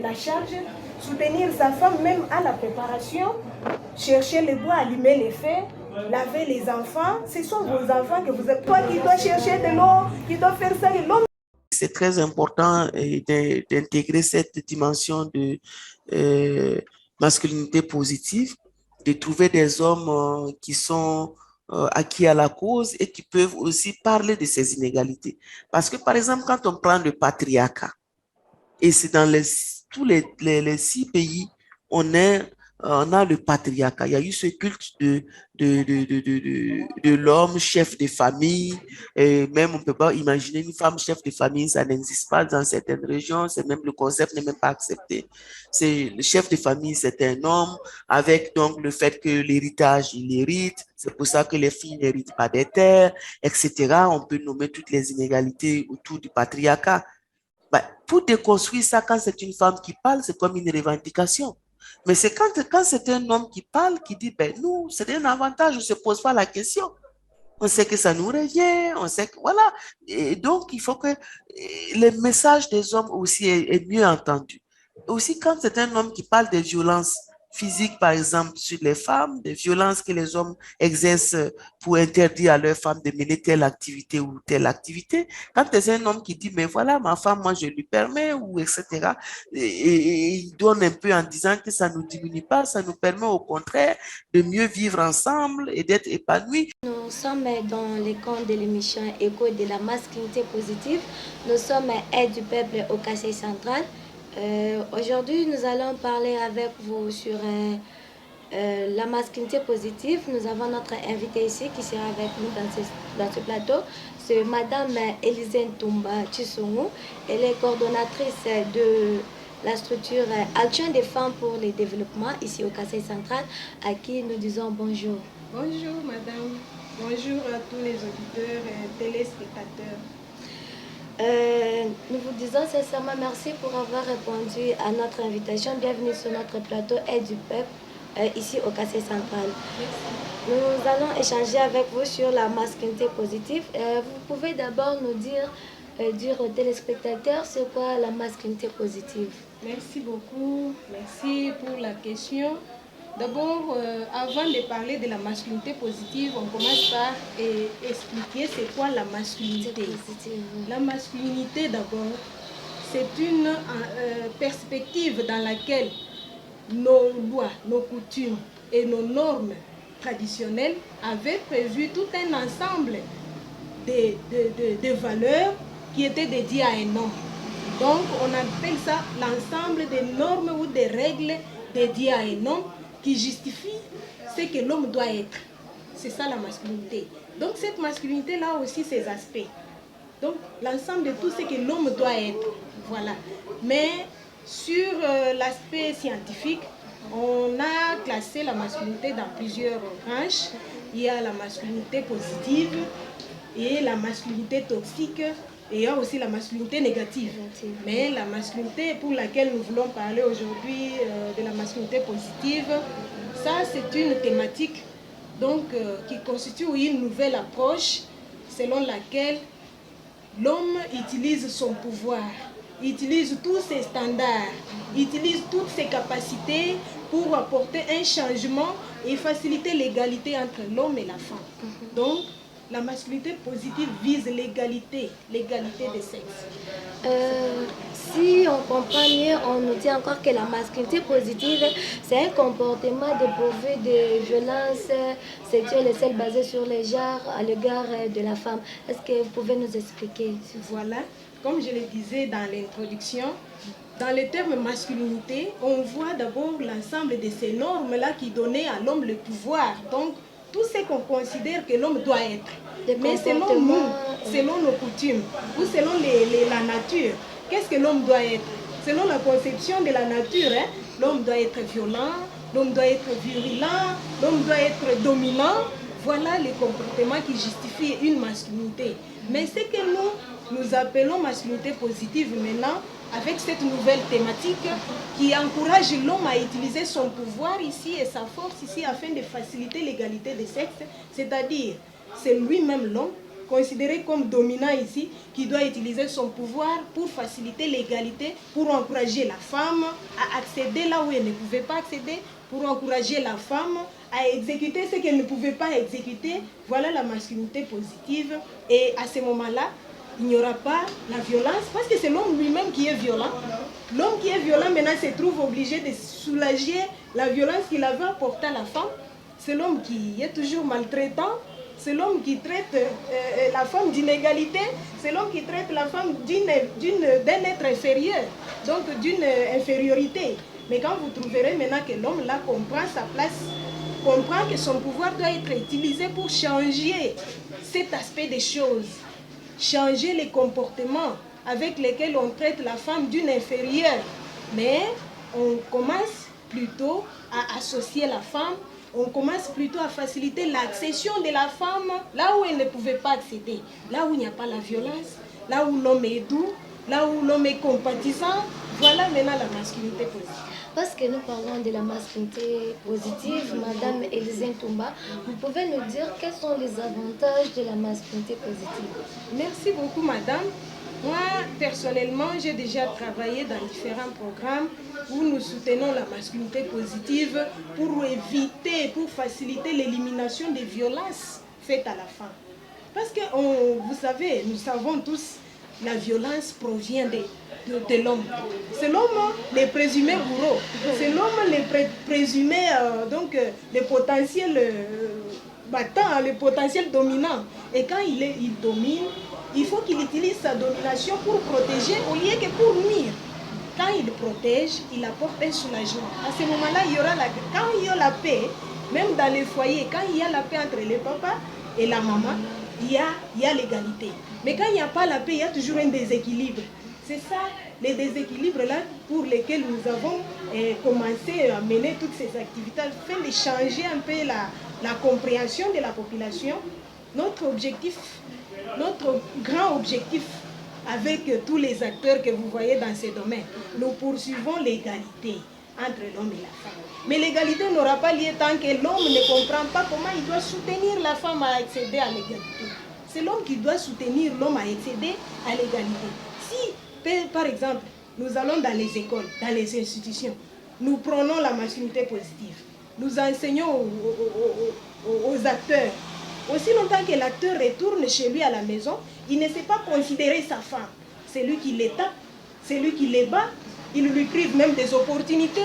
la charge, soutenir sa femme même à la préparation, chercher le bois, allumer les feux, laver les enfants. Ce sont vos enfants que vous êtes. Toi qui dois chercher de l'eau, qui dois faire ça, l'homme. C'est très important d'intégrer cette dimension de masculinité positive, de trouver des hommes qui sont acquis à la cause et qui peuvent aussi parler de ces inégalités. Parce que, par exemple, quand on prend le patriarcat, et c'est dans tous les 6 pays, on a le patriarcat. Il y a eu ce culte de l'homme chef de famille. Et même, on ne peut pas imaginer une femme chef de famille, ça n'existe pas dans certaines régions. C'est même le concept n'est même pas accepté. C'est le chef de famille, c'est un homme avec donc le fait que l'héritage, il hérite. C'est pour ça que les filles n'héritent pas des terres, etc. On peut nommer toutes les inégalités autour du patriarcat. Ben, pour déconstruire ça, quand c'est une femme qui parle, c'est comme une revendication. Mais c'est quand c'est un homme qui parle, qui dit, ben, nous, c'est un avantage, on ne se pose pas la question. On sait que ça nous revient, on sait que, voilà. Et donc, il faut que le message des hommes aussi est mieux entendu. Aussi, quand c'est un homme qui parle des violences physiques, par exemple, sur les femmes, des violences que les hommes exercent pour interdire à leurs femmes de mener telle activité ou telle activité, quand c'est un homme qui dit, mais voilà, ma femme, moi, je lui permets, ou etc., et il donne un peu en disant que ça ne nous diminue pas, ça nous permet au contraire de mieux vivre ensemble et d'être épanouis. Nous sommes dans le cadre de l'émission Écho de la masculinité positive. Nous sommes aide du peuple au Kassai central. Aujourd'hui, nous allons parler avec vous sur la masculinité positive. Nous avons notre invitée ici qui sera avec nous dans ce plateau. C'est Madame Élisée Ntumba Chisongo. Elle est coordonnatrice de la structure Action des femmes pour le développement ici au Kassai central, à qui nous disons bonjour. Bonjour madame, bonjour à tous les auditeurs et téléspectateurs. Nous vous disons sincèrement merci pour avoir répondu à notre invitation. Bienvenue sur notre plateau Aide du peuple ici au Kassai central. Merci. Nous allons échanger avec vous sur la masculinité positive. Vous pouvez d'abord nous dire aux téléspectateurs c'est quoi la masculinité positive. Merci beaucoup, merci pour la question. D'abord, avant de parler de la masculinité positive, on commence par expliquer c'est quoi la masculinité. La masculinité, d'abord, c'est une perspective dans laquelle nos lois, nos coutumes et nos normes traditionnelles avaient prévu tout un ensemble de valeurs qui étaient dédiées à un homme. Donc, on appelle ça l'ensemble des normes ou des règles dédiées à un homme qui justifie ce que l'homme doit être. C'est ça la masculinité. Donc cette masculinité-là a aussi ses aspects. Donc l'ensemble de tout ce que l'homme doit être. Voilà. Mais sur l'aspect scientifique, on a classé la masculinité dans plusieurs branches. Il y a la masculinité positive et la masculinité toxique. Et il y a aussi la masculinité négative. Mais la masculinité pour laquelle nous voulons parler aujourd'hui, de la masculinité positive, ça c'est une thématique donc, qui constitue une nouvelle approche selon laquelle l'homme utilise son pouvoir, utilise tous ses standards, utilise toutes ses capacités pour apporter un changement et faciliter l'égalité entre l'homme et la femme. Donc, la masculinité positive vise l'égalité des sexes. Si on comprend mieux, on nous dit encore que la masculinité positive, c'est un comportement dépourvu de violence sexuelle et celle basée sur les genres à l'égard de la femme. Est-ce que vous pouvez nous expliquer? Voilà, comme je le disais dans l'introduction, dans le terme masculinité, on voit d'abord l'ensemble de ces normes-là qui donnaient à l'homme le pouvoir. Donc, tout ce qu'on considère que l'homme doit être. Mais selon nous, selon nos coutumes, ou selon la nature, qu'est-ce que l'homme doit être? Selon la conception de la nature, hein, l'homme doit être violent, l'homme doit être virulent, l'homme doit être dominant. Voilà les comportements qui justifient une masculinité. Mais ce que nous appelons masculinité positive maintenant, avec cette nouvelle thématique qui encourage l'homme à utiliser son pouvoir ici et sa force ici afin de faciliter l'égalité des sexes, c'est-à-dire c'est lui-même l'homme considéré comme dominant ici, qui doit utiliser son pouvoir pour faciliter l'égalité, pour encourager la femme à accéder là où elle ne pouvait pas accéder, pour encourager la femme à exécuter ce qu'elle ne pouvait pas exécuter. Voilà la masculinité positive. Et à ce moment-là, il n'y aura pas la violence, parce que c'est l'homme lui-même qui est violent. L'homme qui est violent maintenant se trouve obligé de soulager la violence qu'il avait apportée à la femme. C'est l'homme qui est toujours maltraitant. C'est l'homme qui traite la femme d'inégalité. C'est l'homme qui traite la femme d'un être inférieur, donc d'une infériorité. Mais quand vous trouverez maintenant que l'homme là comprend sa place, comprend que son pouvoir doit être utilisé pour changer cet aspect des choses, changer les comportements avec lesquels on traite la femme d'une inférieure. Mais on commence plutôt à associer la femme, on commence plutôt à faciliter l'accession de la femme là où elle ne pouvait pas accéder, là où il n'y a pas la violence, là où l'homme est doux, là où l'homme est compatissant. Voilà maintenant la masculinité positive. Parce que nous parlons de la masculinité positive, Madame Elisine Toumba, vous pouvez nous dire quels sont les avantages de la masculinité positive? Merci beaucoup, Madame. Moi, personnellement, j'ai déjà travaillé dans différents programmes où nous soutenons la masculinité positive pour éviter, pour faciliter l'élimination des violences faites à la femme. Parce que, vous savez, nous savons tous, la violence provient de l'homme. C'est l'homme le présumé bourreau. C'est l'homme le présumé, donc, le potentiel battant, le potentiel dominant. Et quand il domine, il faut qu'il utilise sa domination pour protéger au lieu que pour nuire. Quand il protège, il apporte un soulagement. À ce moment-là, quand il y a la paix, même dans les foyers, quand il y a la paix entre le papa et la maman, il y a l'égalité. Mais quand il n'y a pas la paix, il y a toujours un déséquilibre. C'est ça, les déséquilibres-là pour lesquels nous avons commencé à mener toutes ces activités, afin de changer un peu la compréhension de la population. Notre grand objectif avec tous les acteurs que vous voyez dans ces domaines, nous poursuivons l'égalité entre l'homme et la femme. Mais l'égalité n'aura pas lieu tant que l'homme ne comprend pas comment il doit soutenir la femme à accéder à l'égalité. C'est l'homme qui doit soutenir l'homme à accéder à l'égalité. Si, par exemple, nous allons dans les écoles, dans les institutions, nous prenons la masculinité positive, nous enseignons aux acteurs. Aussi longtemps que l'acteur retourne chez lui à la maison, il ne sait pas considérer sa femme. C'est lui qui l'étape, c'est lui qui les bat, il lui prive même des opportunités,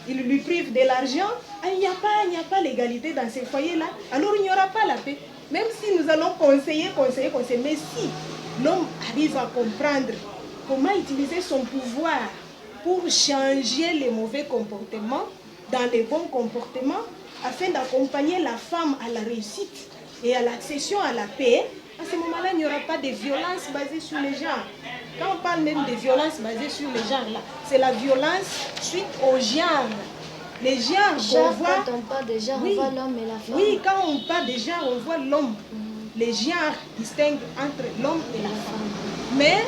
il lui prive de l'argent. Il n'y a pas l'égalité dans ces foyers-là, alors il n'y aura pas la paix. Même si nous allons conseiller, mais si l'homme arrive à comprendre comment utiliser son pouvoir pour changer les mauvais comportements dans les bons comportements, afin d'accompagner la femme à la réussite et à l'accession à la paix, à ce moment-là, il n'y aura pas de violence basée sur les genres. Quand on parle même de violence basée sur les genres, là, c'est la violence suite au genre. Les genres qu'on voit... Quand on parle de genre, on voit l'homme et la femme. Oui, quand on parle de genre, on voit l'homme. Les genres distinguent entre l'homme et la femme. Mais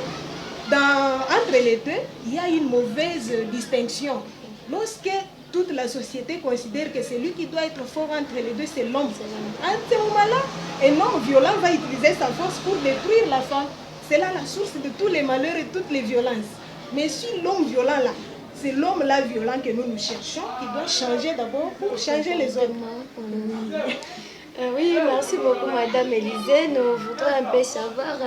entre les deux, il y a une mauvaise distinction. Lorsque toute la société considère que celui qui doit être fort entre les deux, c'est l'homme. À ce moment-là, un homme violent va utiliser sa force pour détruire la femme. C'est là la source de tous les malheurs et toutes les violences. Mais si l'homme violent là, c'est l'homme là violent que nous cherchons, qui doit changer d'abord pour changer les autres. Oui, merci beaucoup Madame Élisée. Nous voudrions un peu savoir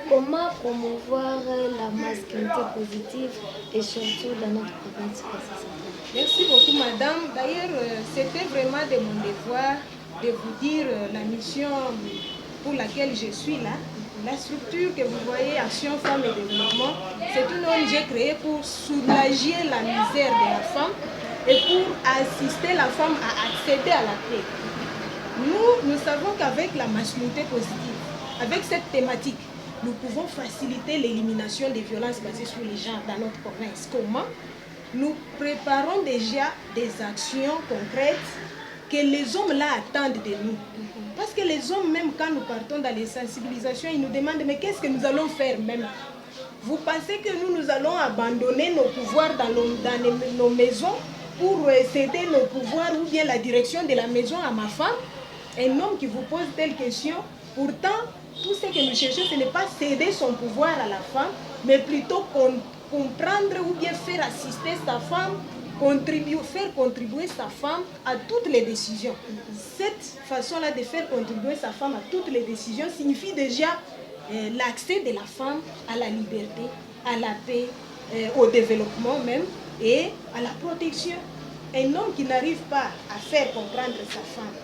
comment promouvoir la masculinité positive et surtout dans notre province. Merci beaucoup Madame. D'ailleurs, c'était vraiment de mon devoir de vous dire la mission pour laquelle je suis là. La structure que vous voyez, Action Femmes et Développement, c'est une ONG créée pour soulager la misère de la femme et pour assister la femme à accéder à la paix. Nous savons qu'avec la masculinité positive, avec cette thématique, nous pouvons faciliter l'élimination des violences basées sur les genres dans notre province. Comment? Nous préparons déjà des actions concrètes que les hommes là attendent de nous. Parce que les hommes, même quand nous partons dans les sensibilisations, ils nous demandent mais qu'est-ce que nous allons faire même? Vous pensez que nous allons abandonner nos pouvoirs dans nos maisons pour céder nos pouvoirs ou bien la direction de la maison à ma femme? Un homme qui vous pose telle question, pourtant tout ce que nous cherchons, ce n'est pas céder son pouvoir à la femme, mais plutôt comprendre ou bien faire assister sa femme, faire contribuer sa femme à toutes les décisions. Cette façon-là de faire contribuer sa femme à toutes les décisions signifie déjà l'accès de la femme à la liberté, à la paix, au développement même et à la protection. Un homme qui n'arrive pas à faire comprendre sa femme,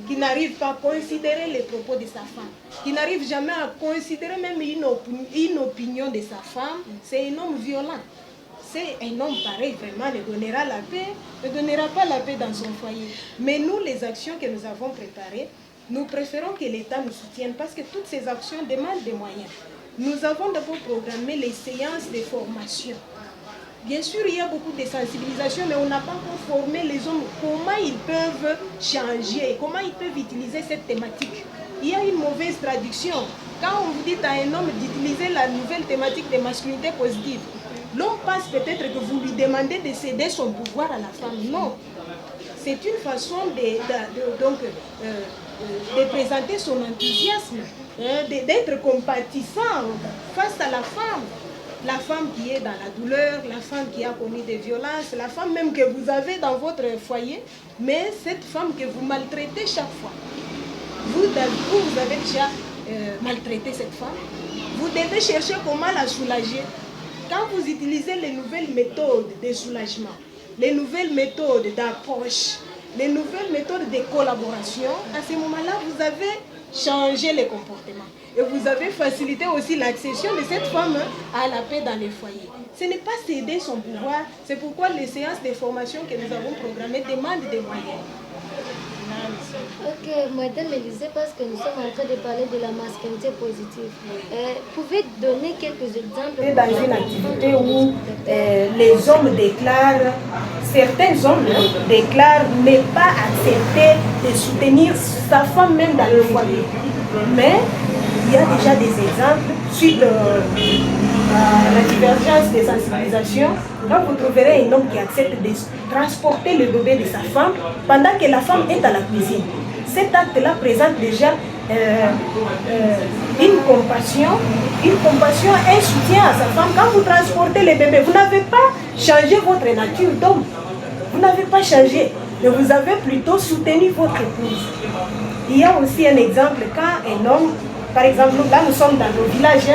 qui n'arrive pas à considérer les propos de sa femme, qui n'arrive jamais à considérer même une opinion de sa femme, c'est un homme violent. C'est un homme pareil, vraiment, ne donnera la paix, ne donnera pas la paix dans son foyer. Mais nous, les actions que nous avons préparées, nous préférons que l'État nous soutienne parce que toutes ces actions demandent des moyens. Nous avons d'abord programmé les séances de formation. Bien sûr, il y a beaucoup de sensibilisation, mais on n'a pas encore formé les hommes comment ils peuvent changer, comment ils peuvent utiliser cette thématique. Il y a une mauvaise traduction. Quand on vous dit à un homme d'utiliser la nouvelle thématique de masculinité positive, l'homme pense peut-être que vous lui demandez de céder son pouvoir à la femme. Non. C'est une façon de présenter son enthousiasme, d'être compatissant face à la femme qui est dans la douleur, la femme qui a commis des violences, la femme même que vous avez dans votre foyer, mais cette femme que vous maltraitez chaque fois. Vous avez déjà maltraité cette femme, vous devez chercher comment la soulager. Quand vous utilisez les nouvelles méthodes de soulagement, les nouvelles méthodes d'approche, les nouvelles méthodes de collaboration, à ce moment-là, vous avez changé les comportements. Et vous avez facilité aussi l'accession de cette femme à la paix dans les foyers. Ce n'est pas céder son pouvoir, c'est pourquoi les séances de formation que nous avons programmées demandent des moyens. Ok, Madame Élisée, parce que nous sommes en train de parler de la masculinité positive. Pouvez donner quelques exemples? Dans une activité où les hommes déclarent, certains hommes déclarent ne pas accepter de soutenir sa femme même dans le foyer. Mais il y a déjà des exemples suite à la divergence des sensibilisations. Quand vous trouverez un homme qui accepte de transporter le bébé de sa femme pendant que la femme est à la cuisine, cet acte-là présente déjà une compassion, un soutien à sa femme. Quand vous transportez le bébé, vous n'avez pas changé votre nature d'homme. Vous n'avez pas changé, mais vous avez plutôt soutenu votre épouse. Il y a aussi un exemple quand un homme, par exemple, là nous sommes dans nos villages,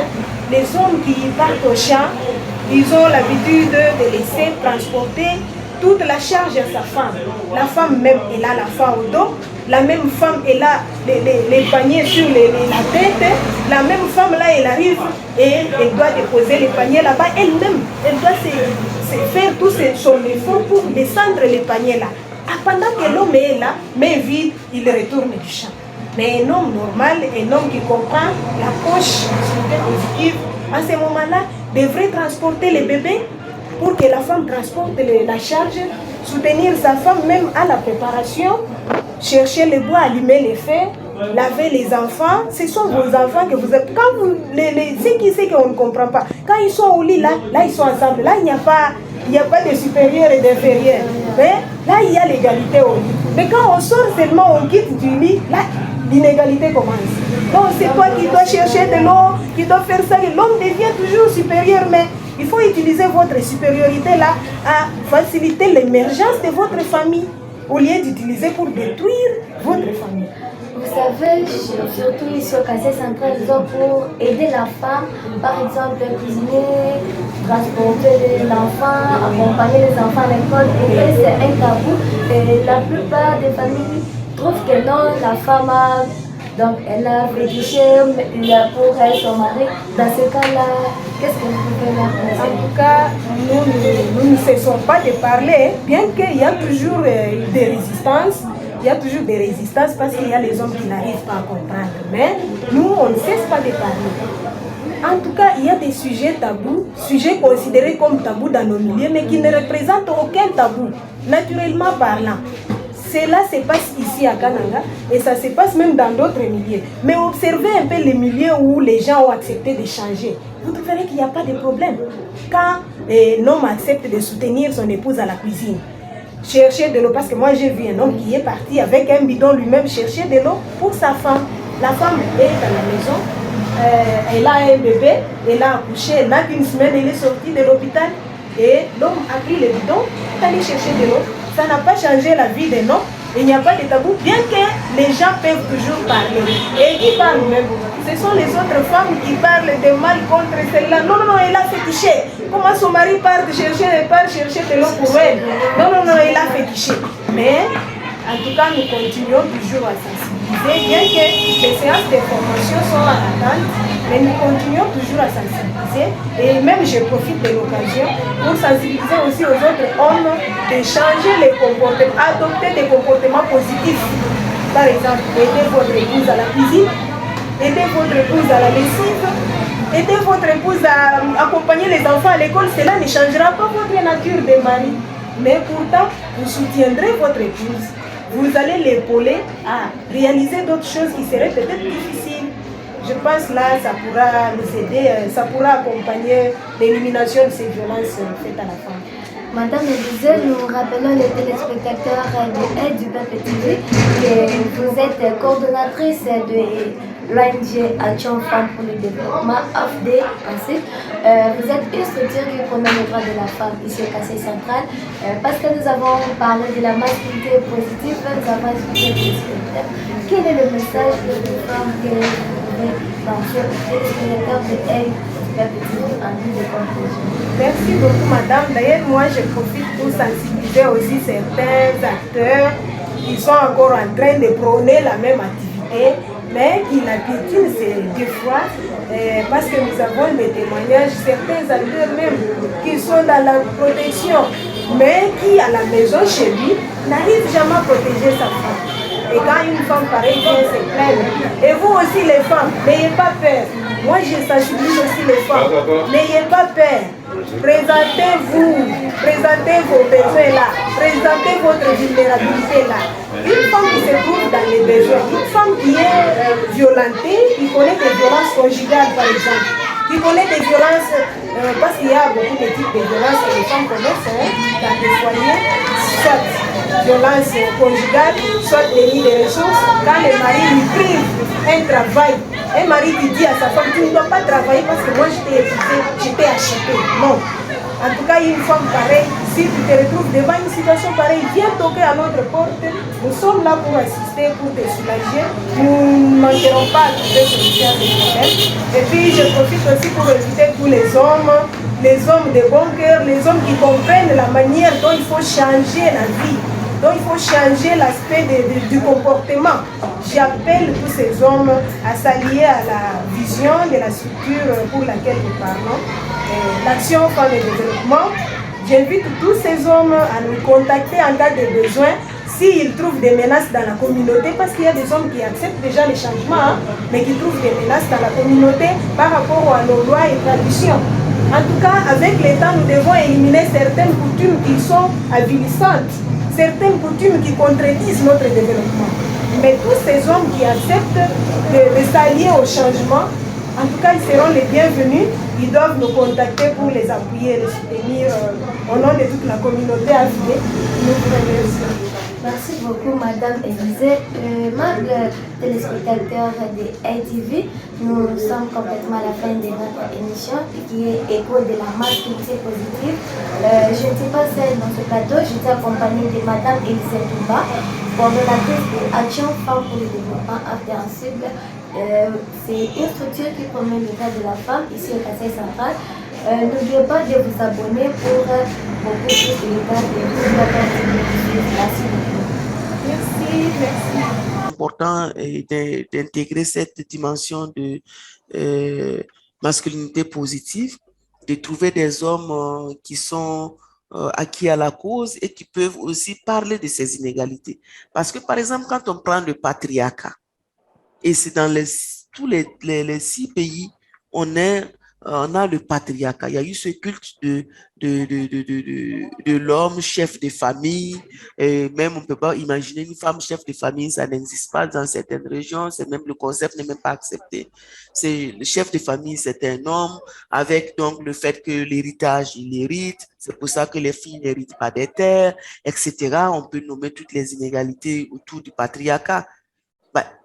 les hommes qui partent au champ, ils ont l'habitude de laisser transporter toute la charge à sa femme. La femme même, elle a la faim au dos. La même femme, elle a les paniers sur la tête. La même femme, là, elle arrive et elle doit déposer les paniers là-bas. Elle-même, elle doit faire tout son effort pour descendre les paniers là. Pendant que l'homme est là, main vide, il retourne du champ. Mais un homme normal, un homme qui comprend l'approche positive, à ce moment-là, devrait transporter le bébé pour que la femme transporte la charge, soutenir sa femme même à la préparation, chercher le bois, allumer les feux, laver les enfants. Ce sont vos enfants que vous êtes. Quand vous, ce qui c'est qu'on ne comprend pas, quand ils sont au lit, là ils sont ensemble. Là, il n'y a pas de supérieur et d'inférieur. Mais là, il y a l'égalité au lit. Mais quand on sort seulement, on quitte du lit, là, l'inégalité commence. Donc, c'est toi qui dois chercher de l'eau, qui dois faire ça. L'homme devient toujours supérieur, mais il faut utiliser votre supériorité là à faciliter l'émergence de votre famille au lieu d'utiliser pour détruire votre famille. Vous savez, surtout ici au quartier central, pour aider la femme, par exemple, cuisiner, transporter l'enfant, accompagner les enfants à l'école, et c'est un tabou. Et la plupart des familles trouvent que non, la femme a, donc elle a fétiché pour elle, son mari. Dans ce cas-là, qu'est-ce que vous pouvez faire? En tout cas, nous ne cessons pas de parler, bien qu'il y a toujours des résistances. Il y a toujours des résistances parce qu'il y a les hommes qui n'arrivent pas à comprendre. Mais nous, on ne cesse pas de parler. En tout cas, il y a des sujets tabous, sujets considérés comme tabous dans nos milieux, mais qui ne représentent aucun tabou, naturellement parlant. Cela se passe ici à Kananga et ça se passe même dans d'autres milieux. Mais observez un peu les milieux où les gens ont accepté de changer. Vous verrez qu'il n'y a pas de problème. Quand un homme accepte de soutenir son épouse à la cuisine, chercher de l'eau, parce que moi j'ai vu un homme qui est parti avec un bidon lui-même chercher de l'eau pour sa femme. La femme est à la maison, elle a un bébé, elle a accouché, elle n'a qu'une semaine, elle est sortie de l'hôpital et l'homme a pris le bidon, est allé chercher de l'eau. Ça n'a pas changé la vie des noms. Il n'y a pas de tabou, bien que les gens peuvent toujours parler. Et qui parlent même? Ce sont les autres femmes qui parlent de mal contre celle-là. Non, non, non, elle a fétiché. Comment son mari part chercher de l'eau pour elle? Non, non, non, elle a fétiché. Mais, en tout cas, nous continuons toujours à sensibiliser, bien que les séances de formation sont en attente, mais nous continuons toujours à sensibiliser. Et même, je profite de l'occasion pour sensibiliser aussi aux autres hommes de changer les comportements, adopter des comportements positifs. Par exemple, aider votre épouse à la cuisine, aider votre épouse à la lessive, aider votre épouse à accompagner les enfants à l'école. Cela ne changera pas votre nature de mari. Mais pourtant, vous soutiendrez votre épouse. Vous allez l'épauler à réaliser d'autres choses qui seraient peut-être difficiles. Je pense là, ça pourra nous aider, ça pourra accompagner l'élimination de ces violences faites à la femme. Madame Élysée, nous rappelons les téléspectateurs de Aide du Peuple TV que vous êtes coordonnatrice de l'ONG Action Femmes pour le Développement, AFD ainsi. Vous êtes une structure qui promet les droits de la femme ici au Kassai Central. Parce que nous avons parlé de la masculinité positive, nous avons expliqué quel est le message de vos femmes que vous pouvez lancer aux téléspectateurs de Aide du Peuple TV en vue de conclusion. Merci beaucoup, madame. D'ailleurs, moi, je profite pour sensibiliser aussi certains acteurs qui sont encore en train de prôner la même activité, mais qui la piétinent des fois, parce que nous avons des témoignages, certains acteurs même qui sont dans la protection, mais qui, à la maison chez lui, n'arrivent jamais à protéger sa femme. Et quand une femme pareille vient se plaindre, et vous aussi les femmes, n'ayez pas peur. Moi, je sensibilise aussi les femmes. N'ayez pas peur. Présentez-vous, présentez vos besoins là, présentez votre vulnérabilité là. Une femme qui se trouve dans les besoins, une femme qui est violentée, qui connaît des violences conjugales par exemple, qui connaît des violences, parce qu'il y a beaucoup de types de violences que les femmes connaissent dans les foyers, soit violence conjugale, soit déni de ressources, quand le mari lui prive un travail. Un mari qui dit à sa femme, tu ne dois pas travailler parce que moi je t'ai épousé, je t'ai acheté. Non. En tout cas, une femme pareille, si tu te retrouves devant une situation pareille, viens toquer à notre porte. Nous sommes là pour assister, pour te soulager. Nous ne manquerons pas à trouver solution à ces problèmes. Et puis, je profite aussi pour inviter tous les hommes de bon cœur, les hommes qui comprennent la manière dont il faut changer la vie. Donc il faut changer l'aspect du comportement. J'appelle tous ces hommes à s'allier à la vision de la structure pour laquelle nous parlons, l'action Femmes et Développement. J'invite tous ces hommes à nous contacter en cas de besoin s'ils trouvent des menaces dans la communauté, parce qu'il y a des hommes qui acceptent déjà les changements, mais qui trouvent des menaces dans la communauté par rapport à nos lois et traditions. En tout cas, avec l'État, nous devons éliminer certaines coutumes qui sont avilissantes, certaines coutumes qui contredisent notre développement. Mais tous ces hommes qui acceptent de s'allier au changement, en tout cas, ils seront les bienvenus. Ils doivent nous contacter pour les appuyer, les soutenir au nom de toute la communauté AFD. Nous vous remercions. Merci beaucoup, Madame Élysée. Membres téléspectateurs de ATV, nous sommes complètement à la fin de notre émission qui est Écho de la masculinité positive. Je ne suis pas seule dans ce plateau, j'étais accompagnée de Madame Élysée Touba, coordonnatrice de Action Femmes pour le Développement After-Cible. C'est une structure qui promet le droit de la femme ici au Kassai Central. N'oubliez pas de vous abonner pour beaucoup plus de détails de toute notre activité. Merci beaucoup. Merci. Important d'intégrer cette dimension de masculinité positive, de trouver des hommes qui sont acquis à la cause et qui peuvent aussi parler de ces inégalités. Parce que, par exemple, quand on prend le patriarcat, et c'est dans tous les 6 pays, on a le patriarcat. Il y a eu ce culte de l'homme chef de famille. Et même, on ne peut pas imaginer une femme chef de famille, ça n'existe pas dans certaines régions. C'est même le concept n'est même pas accepté. Le chef de famille, c'est un homme avec donc le fait que l'héritage, il hérite. C'est pour ça que les filles n'héritent pas des terres, etc. On peut nommer toutes les inégalités autour du patriarcat.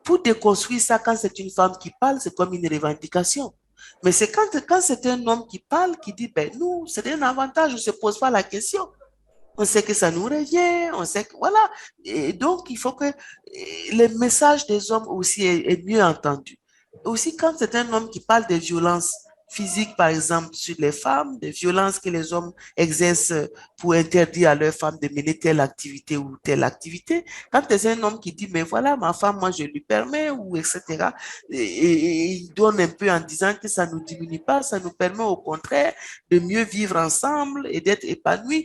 pour déconstruire ça, quand c'est une femme qui parle, c'est comme une revendication. Mais c'est quand c'est un homme qui parle, qui dit, ben nous, c'est un avantage, on ne se pose pas la question. On sait que ça nous revient, on sait que, voilà. Et donc, il faut que le message des hommes aussi est mieux entendu. Aussi, quand c'est un homme qui parle de violences physiques, par exemple, sur les femmes, des violences que les hommes exercent pour interdire à leurs femmes de mener telle activité ou telle activité, quand c'est un homme qui dit, mais voilà, ma femme, moi, je lui permets, ou etc., et il donne un peu en disant que ça ne nous diminue pas, ça nous permet au contraire de mieux vivre ensemble et d'être épanouis.